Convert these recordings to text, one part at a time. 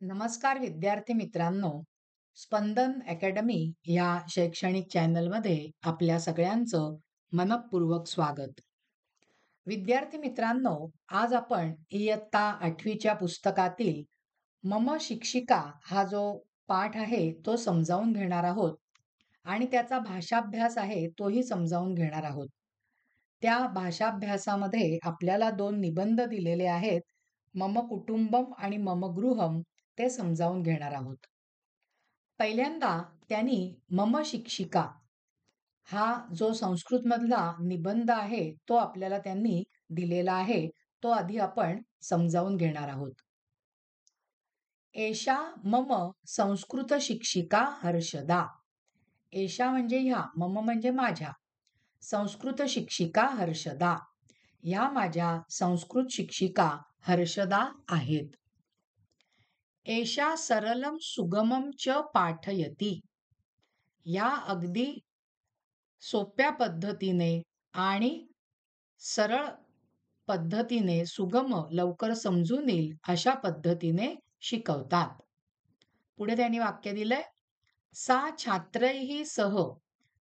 नमस्कार विद्यार्थी मित्रांनो, स्पंदन अकॅडमी या शैक्षणिक चॅनलमध्ये आपल्या सगळ्यांचं मनःपूर्वक स्वागत. विद्यार्थी मित्रांनो, आज आपण इयत्ता 8वीच्या पुस्तकातील मम शिक्षिका हा जो पाठ आहे तो समजावून घेणार आहोत आणि त्याचा भाषाभ्यास आहे तोही समजावून घेणार आहोत. त्या भाषाभ्यासामध्ये आपल्याला 2 निबंध दिलेले आहेत. मम कुटुंबम आणि मम गृहम ते समजावून घेणार आहोत. पहिल्यांदा त्यांनी मम शिक्षिका हा जो संस्कृतमधला निबंध आहे तो आपल्याला त्यांनी दिलेला आहे. तो आधी आपण समजावून घेणार आहोत. एषा मम संस्कृत शिक्षिका हर्षदा. एषा म्हणजे ह्या, मम म्हणजे माझ्या, संस्कृत शिक्षिका हर्षदा. ह्या माझ्या संस्कृत शिक्षिका हर्षदा आहेत. एषा सरलम सुगमम च पाठयति. या अगदी सोप्या पद्धतीने आणि सरळ पद्धतीने, सुगम लवकर समजून येईल अशा पद्धतीने शिकवतात. पुढे त्यांनी वाक्य दिलंय, सा छात्रैः सह,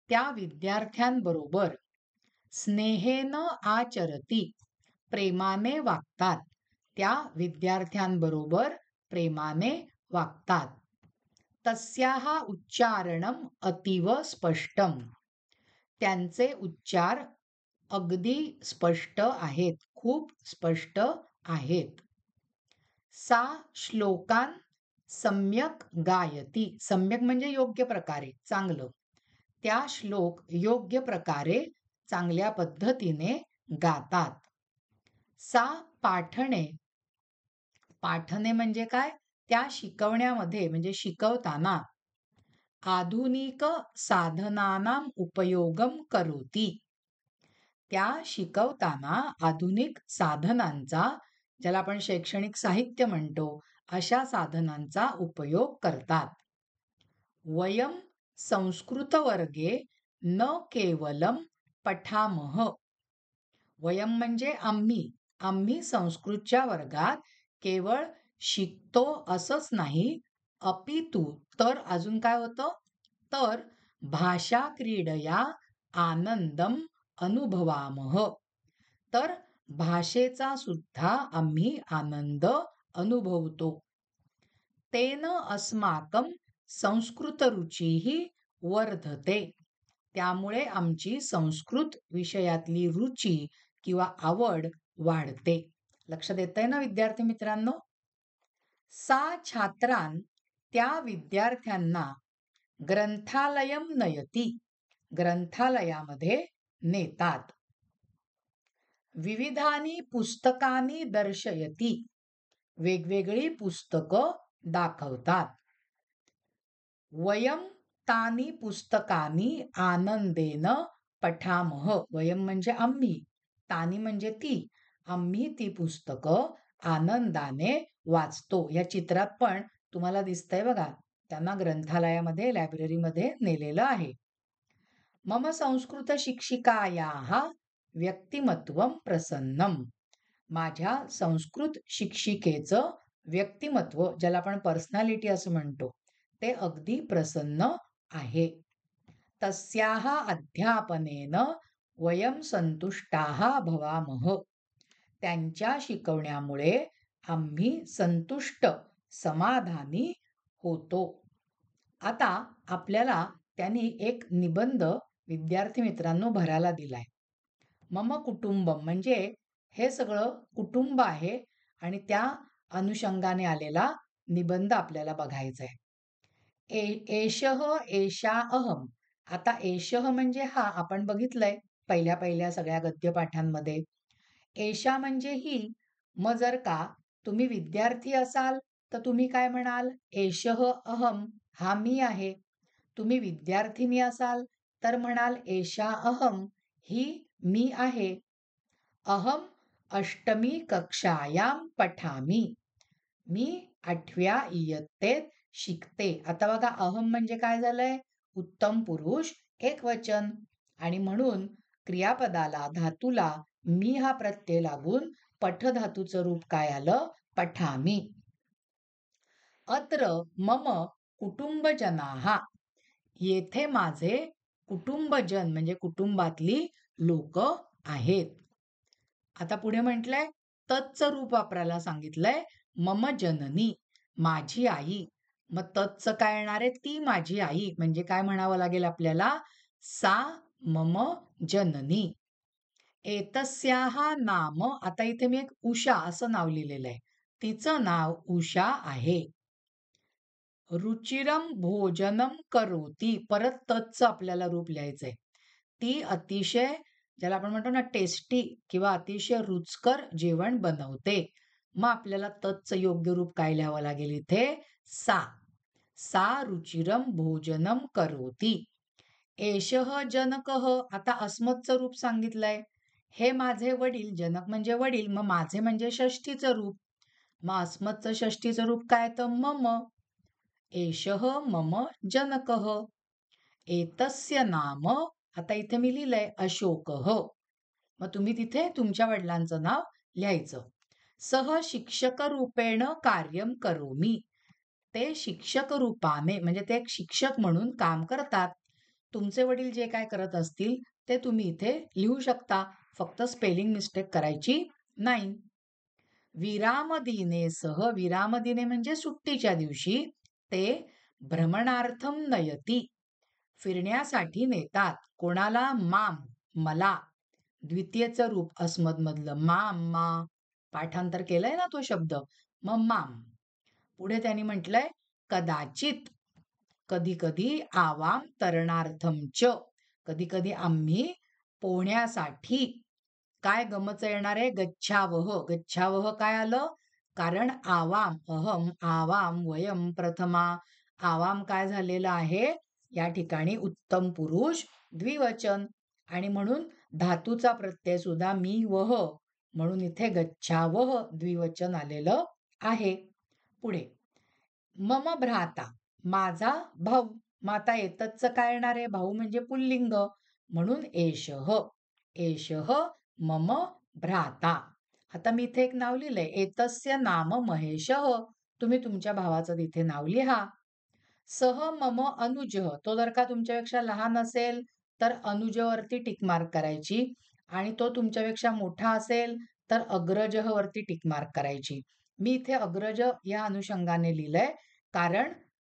त्या विद्यार्थ्यांबरोबर, स्नेहेन आचरती, प्रेमाने वागतात. त्या विद्यार्थ्यांबरोबर प्रेमाने वागतात. तस्याः उच्चारणम अतीव स्पष्टम. त्यांचे उच्चार अगदी स्पष्ट आहेत, खूप स्पष्ट आहेत. सा श्लोकान सम्यक गायती. सम्यक म्हणजे योग्य प्रकारे, चांगलं. त्या श्लोक योग्य प्रकारे, चांगल्या पद्धतीने गातात. सा पाठणे. पाठणे म्हणजे काय? त्या शिकवण्यामध्ये म्हणजे शिकवताना आधुनिक साधनानां उपयोगम करोती. त्या शिकवताना आधुनिक साधनांचा, ज्याला आपण शैक्षणिक साहित्य म्हणतो, अशा साधनांचा उपयोग करतात. वयम संस्कृत वर्गे न केवलम पठामह. वयम म्हणजे आम्ही, आम्ही संस्कृतच्या वर्गात केवळ शिकतो असंच नाही, अपितु तर अजून काय होतं, तर भाषा क्रीडया आनंदम अनुभवामः. तर भाषेचा सुद्धा आम्ही आनंद अनुभवतो. तेन अस्माकं संस्कृत रुचिः वर्धते. त्यामुळे आमची संस्कृत विषयातली रुची किंवा आवड वाढते. लक्षात येतंय ना विद्यार्थी मित्रांनो? सा छात्रान, त्या विद्यार्थ्यांना, ग्रंथालयम नयती, ग्रंथालयामध्ये नेतात. विविधानी पुस्तकानी दर्शयती, वेगवेगळी पुस्तकं दाखवतात. वयम तानी पुस्तकानी आनंदेन पठामह. वयम म्हणजे आम्ही, तानी म्हणजे ती, आम्ही ती पुस्तकं आनंदाने वाचतो. या चित्रात पण तुम्हाला दिसतंय बघा, त्यांना ग्रंथालयामध्ये, लायब्ररीमध्ये नेलेलं आहे. मम संस्कृत शिक्षिकायाः व्यक्तिमत्वं प्रसन्नम. माझ्या संस्कृत शिक्षिकेचं व्यक्तिमत्व, ज्याला आपण पर्सनॅलिटी असं म्हणतो, ते अगदी प्रसन्न आहे. तस्याः अध्यापनेन वयम संतुष्टाः भवामः. त्यांच्या शिकवण्यामुळे आम्ही संतुष्ट, समाधानी होतो. आता आपल्याला त्यांनी एक निबंध विद्यार्थी मित्रांनो भरायला दिलाय. मम कुटुंबम म्हणजे हे सगळं कुटुंब आहे आणि त्या अनुषंगाने आलेला निबंध आपल्याला बघायचा आहे. एषः एषा अहम. आता एषः म्हणजे हा, आपण बघितलंय पहिल्या सगळ्या गद्यपाठांमध्ये. एषा म्हणजे ही. मग जर का तुम्ही विद्यार्थी असाल तर तुम्ही काय म्हणाल? एषः अहम, हा मी आहे. तुम्ही विद्यार्थिनी असाल तर म्हणाल एषा अहम, ही मी आहे. अहम अष्टमी कक्षायां पठामि. मी 8व्या इयत्तेत शिकते. आता बघा, अहम म्हणजे काय झालंय? उत्तम पुरुष एकवचन, आणि म्हणून क्रियापदाला, धातूला मी हा प्रत्यय लागून पठधातूचं रूप काय आलं? पठामि. अत्र मम कुटुंबजनाः. येथे माझे कुटुंबजन म्हणजे कुटुंबातली लोक आहेत. आता पुढे म्हटलंय तत्चं रूप वापरायला सांगितलंय मम जननी, माझी आई. मग तत्चं काय येणार आहे? ती माझी आई म्हणजे काय म्हणावं लागेल आपल्याला? सा मम जननी. एतस्याः नाम, आता इथे मी एक उषा असं नाव लिहिलेलं आहे. तिचं नाव उषा आहे. रुचिरम भोजनम करोती, परत तत्चं आपल्याला रूप लिहायचंय. ती अतिशय, ज्याला आपण म्हणतो ना टेस्टी किंवा अतिशय रुचकर जेवण बनवते. मग आपल्याला तत्चं योग्य रूप काय लिहावं लागेल इथे? सा. सा रुचिरम भोजनम करोती. एषः जनकः, आता अस्मत्चं रूप सांगितलंय. हे माझे वडील, जनक म्हणजे वडील, मग माझे म्हणजे षष्ठीचं रूप. मग अस्मत्चं षष्ठीचं रूप काय? तर मम. एषः मम जनकः. एतस्य नाम, आता इथे मी लिहिलंय अशोकः. मग तुम्ही तिथे तुमच्या वडिलांचं नाव लिहायचं. सह शिक्षक रूपेण कार्यम करोमी. ते शिक्षक रूपाने म्हणजे ते एक शिक्षक म्हणून काम करतात. तुमचे वडील जे काय करत असतील ते तुम्ही इथे लिहू शकता. फक्त स्पेलिंग मिस्टेक करायची नाही. विरामदिने सह, विरामदिने म्हणजे सुट्टीच्या दिवशी, ते भ्रमणार्थम नयती, फिरण्यासाठी नेतात. कोणाला? माम, मला. द्वितीयचं रूप अस्मदमधलं माम, मा. पाठांतर केलंय ना तो शब्द, मग माम. पुढे त्यांनी म्हटलंय कदाचित, कधी कधी, आवाम तरणार्थमच, कधी कधी आम्ही पोहण्यासाठी. काय गमच येणार आहे? गच्छावह. गच्छावह काय आलं? कारण आवाम, अहम, आवाम, वयम, प्रथमा. आवाम काय झालेलं आहे या ठिकाणी? उत्तम पुरुष द्विवचन, आणि म्हणून धातूचा प्रत्यय सुद्धा मी वह, म्हणून इथे गच्छावह द्विवचन आलेलं आहे. पुढे मम भ्राता, माझा भाऊ. मग आता एतच्चं काय येणार आहे? भाऊ म्हणजे पुल्लिंग, म्हणून एषः. एषः मम भ्राता. आता मी इथे एक नाव लिहिलंय, एतस्य नाम महेशः. तुम्ही तुमच्या भावाचं तिथे नाव लिहा. सह मम अनुजः, तो जर का तुमच्यापेक्षा लहान असेल तर अनुजवरती टिक मार्क करायची, आणि तो तुमच्यापेक्षा मोठा असेल तर अग्रजः वरती टिक मार्क करायची. मी इथे अग्रज या अनुषंगाने लिहिलंय कारण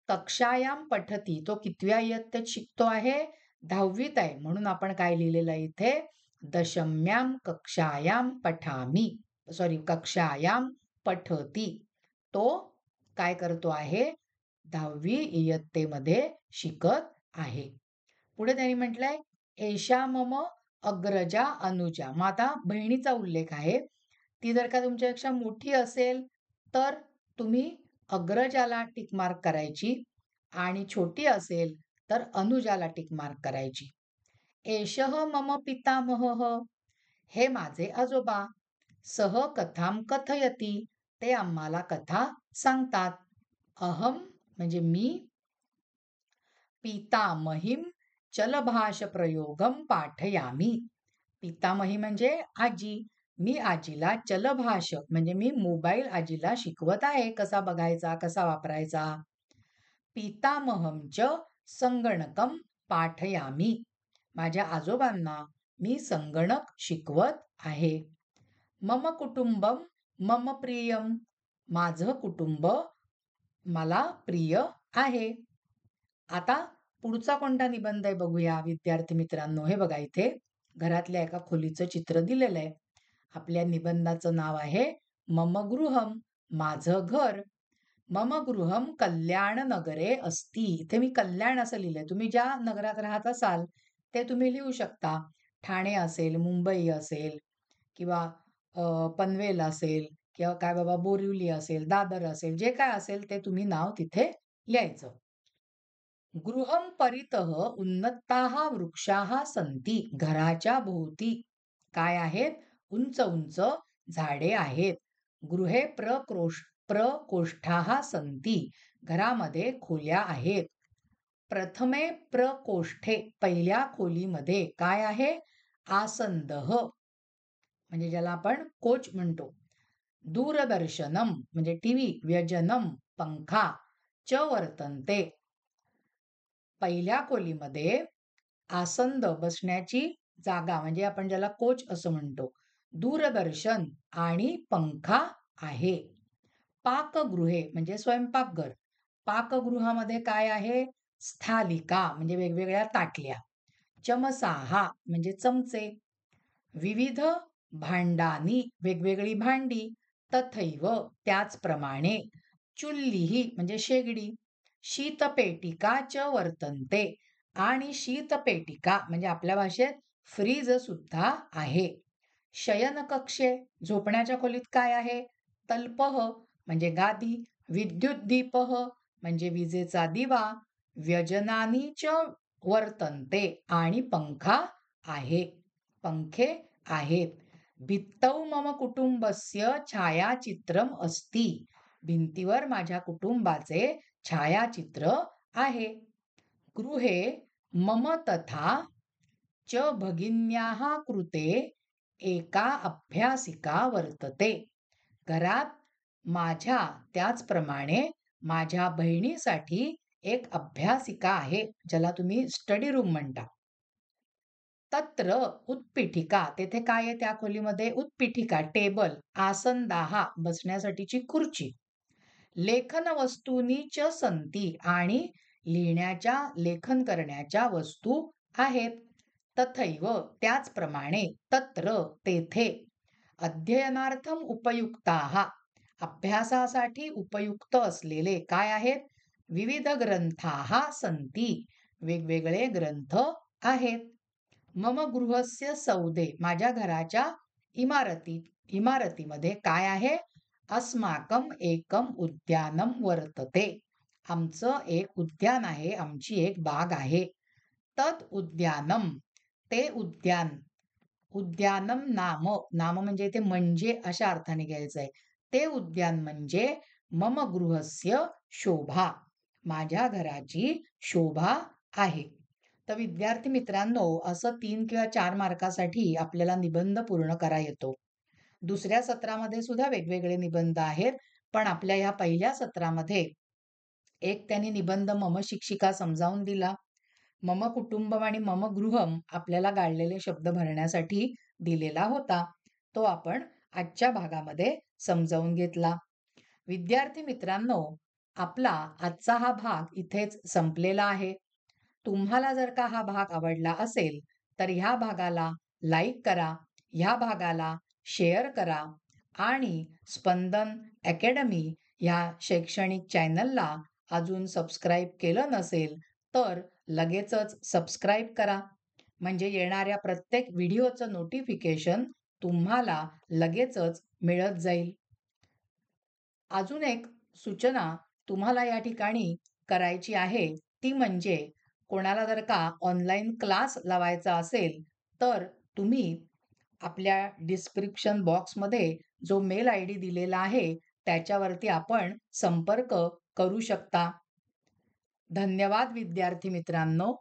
कक्षायाम पठती, तो कितव्या इयत्तेत शिकतो आहे? 10वीत आहे. म्हणून आपण काय लिहिलेलं आहे इथे? दशम्याम कक्षायाम पठामी, सॉरी कक्षायाम पठती. तो काय करतो आहे? 10वी इयत्तेमध्ये शिकत आहे. पुढे त्यांनी म्हटलंय एषा मम अग्रजा अनुजा. मग आता बहिणीचा उल्लेख आहे. ती जर का तुमच्यापेक्षा मोठी असेल तर तुम्ही अग्रजाला टिक मार्क करायची, आणि छोटी असेल तर अनुजाला टिक मार्क करायची. एषः मम पितामहः, हे माझे आजोबा. सह कथाम कथयती, ते आम्हाला कथा सांगतात. अहम म्हणजे मी, पितामहीम चलभाष प्रयोगम पाठयामी. पितामही म्हणजे आजी. मी आजीला चलभाष म्हणजे मी मोबाईल आजीला शिकवत आहे कसा बघायचा, कसा वापरायचा. पितामहंच संगणकम पाठयामी, माझ्या आजोबांना मी संगणक शिकवत आहे. मम कुटुंबम मम प्रियम, माझं कुटुंब मला प्रिय आहे. आता पुढचा कोणता निबंध आहे बघूया विद्यार्थी मित्रांनो. हे बघा इथे घरातल्या एका खोलीचं चित्र दिलेलं आहे. आपल्या निबंधाचं नाव आहे मम गृहम, माझं घर. मम गृहम कल्याण नगरे अस्ति. इथे मी कल्याण असं लिहिलंय. तुम्ही ज्या नगरात राहत असाल ते तुम्ही लिहू शकता. ठाणे असेल, मुंबई असेल, किंवा पनवेल असेल, किंवा काय बाबा बोरिवली असेल, दादर असेल, जे काय असेल ते तुम्ही नाव तिथे लिहायचं. गृहं परितः उन्नताः वृक्षाः सन्ति. घराच्या भोवती काय आहेत? उंच उंच झाडे आहेत. गृहे प्रकोष्ठाः सन्ति. घरामध्ये खोल्या आहेत. प्रथमे प्रकोष्ठे, पहिल्या खोलीमध्ये काय आहे? आसंदः म्हणजे ज्याला आपण कोच म्हणतो. दूरदर्शनम म्हणजे टीव्ही, व्यजनम पंखा, च वर्तन्ते. पहिल्या खोलीमध्ये आसंद बसण्याची जागा म्हणजे आपण ज्याला कोच असं म्हणतो, दूरदर्शन आणि पंखा आहे. पाकगृहे म्हणजे स्वयंपाकघर. पाकगृहामध्ये काय आहे? स्थालिका म्हणजे वेगवेगळ्या ताटल्या. चमसाहा म्हणजे चमचे. विविध भांडानी वेगवेगळी भांडी. तथैव त्याचप्रमाणे. चुल्लीही म्हणजे शेगडी. शीतपेटिका च वर्तन्ते आणि शीतपेटिका म्हणजे आपल्या भाषेत फ्रीज सुद्धा आहे. शयनकक्षे झोपण्याच्या खोलीत काय आहे? तल्पह म्हणजे गादी. विद्युद्दीपह म्हणजे विजेचा दिवा. व्यजनानी च वर्तन्ते आणि पंखा आहे. पंखे आहेत. भित्तौ मम कुटुंबस्य छायाचित्रम अस्ति. भिंतीवर माझ्या कुटुंबाचे छायाचित्र आहे. गृहे मम तथा च भगिन्याः कृते एका अभ्यासिका वर्तते. घरात माझ्या त्याचप्रमाणे माझ्या बहिणीसाठी एक अभ्यासिका आहे, ज्याला तुम्ही स्टडी रूम म्हणता. तत्र उत्पीठिका तेथे काय आहे त्या खोलीमध्ये? उत्पीठिका टेबल. आसंदाहा बसण्यासाठीची खुर्ची. लेखन वस्तूनी च संती आणि लिहिण्याच्या लेखन करण्याच्या वस्तू आहेत. तथैव त्याचप्रमाणे. तत्र तेथे. अध्ययनार्थम उपयुक्ताहा अभ्यासासाठी उपयुक्त असलेले काय आहेत? विविध ग्रंथाहा संती वेगवेगळे ग्रंथ आहेत. मम गृहस्य सौदे माझ्या घराच्या इमारतीमध्ये काय आहे? अस्माकम एकम उद्यानम वर्तते. आमचं एक उद्यान आहे, आमची एक बाग आहे. तत् उद्यानम ते उद्यान. उद्यानम नाम नाम म्हणजे इथे म्हणजे अशा अर्थाने घ्यायचं आहे. ते उद्यान म्हणजे मम गृहस्य शोभा माझ्या घराची शोभा आहे. तर विद्यार्थी मित्रांनो, असं 3 किंवा 4 मार्कासाठी आपल्याला निबंध पूर्ण करा येतो. दुसऱ्या सत्रामध्ये सुद्धा वेगवेगळे निबंध आहेत, पण आपल्या ह्या पहिल्या सत्रामध्ये एक त्यांनी निबंध मम शिक्षिका समजावून दिला. मम कुटुंबम आणि मम गृहम आपल्याला गाळलेले शब्द भरण्यासाठी दिलेला होता. तो आपण आजच्या भागामध्ये समजावून घेतला. विद्यार्थी मित्रांनो, आपला आजचा हा भाग इथेच संपलेला आहे. तुम्हाला जर का हा भाग आवडला असेल, तर ह्या भागाला लाईक करा, ह्या भागाला शेअर करा आणि स्पंदन अकॅडमी ह्या शैक्षणिक चॅनलला अजून सबस्क्राईब केलं नसेल, तर लगेचच सबस्क्राईब करा. म्हणजे येणाऱ्या प्रत्येक व्हिडिओचं नोटिफिकेशन तुम्हाला लगेचच मिळत जाईल. अजून एक सूचना तुम्हाला या ठिकाणी करायची आहे, ती म्हणजे कोणाला जर का ऑनलाईन क्लास लावायचा असेल, तर तुम्ही आपल्या डिस्क्रिप्शन बॉक्समध्ये जो मेल आयडी दिलेला आहे, त्याच्यावरती आपण संपर्क करू शकता. धन्यवाद विद्यार्थी मित्रांनो.